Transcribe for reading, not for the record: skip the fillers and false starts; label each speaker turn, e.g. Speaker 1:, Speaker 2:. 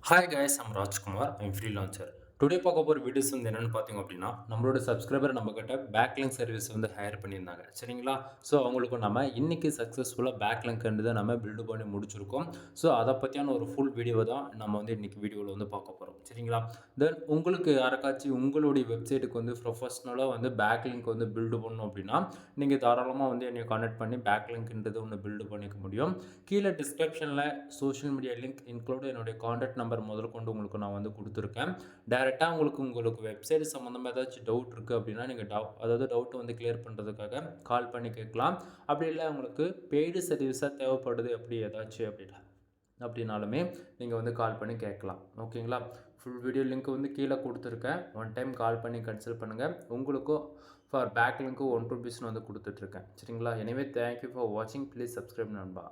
Speaker 1: Hi guys, I'm Rajkumar. I'm freelancer. Today பார்க்க போகிற videos வந்து என்னென்னு பார்த்தீங்க அப்படின்னா, நம்மளோட சப்ஸ்கிரைபர் நம்மக்கிட்ட பேக்லிங்க் சர்வீஸ் வந்து ஹையர் பண்ணியிருந்தாங்க. சரிங்களா? ஸோ அவங்களுக்கு நம்ம இன்னைக்கு சக்ஸஸ்ஃபுல்லாக பேக்லிங்க்ன்றதை நம்ம பில்டு பண்ணி முடிச்சிருக்கோம். ஸோ அதை பற்றியான ஒரு ஃபுல் வீடியோ தான் நம்ம வந்து இன்னைக்கு வீடியோவில் வந்து பார்க்க போகிறோம். சரிங்களா? தென் உங்களுக்கு யாருக்காச்சும் உங்களுடைய வெப்சைட்டுக்கு வந்து ப்ரொஃபஷ்னலாக வந்து பேக்லிங்க் வந்து பில்டு பண்ணணும் அப்படின்னா, நீங்கள் தாராளமாக வந்து என்னை கான்டாக்ட் பண்ணி பேக்லிங்க்ன்றது ஒன்று பில்டு பண்ணிக்க முடியும். கீழே டிஸ்கிரிப்ஷனில் சோஷியல் மீடியா லிங்க் இன்க்ளூட் என்னுடைய கான்டாக்ட் நம்பர் முதல் கொண்டு உங்களுக்கு நான் வந்து கொடுத்துருக்கேன். டைரெக்டாக உங்களுக்கு வெப்சைட் சம்மந்தமாக ஏதாச்சும் டவுட் இருக்குது அப்படின்னா, நீங்கள் அதாவது டவுட்டை வந்து கிளியர் பண்ணுறதுக்காக கால் பண்ணி கேட்கலாம். அப்படி இல்லை உங்களுக்கு பெய்டு சர்வீஸாக தேவைப்படுது அப்படி ஏதாச்சும் அப்படின்னாலுமே நீங்கள் வந்து கால் பண்ணி கேட்கலாம். ஓகேங்களா? ஃபுல் வீடியோ லிங்க் வந்து கீழே கொடுத்துருக்கேன். ஒன் டைம் கால் பண்ணி கன்சல்ட் பண்ணுங்கள். உங்களுக்கும் ஃபார் பேக் லிங்க்கும் ₹1 வந்து கொடுத்துட்ருக்கேன். சரிங்களா? எனிவே தேங்க்யூ ஃபார் வாட்சிங். ப்ளீஸ் சப்ஸ்கிரைப் நண்பா.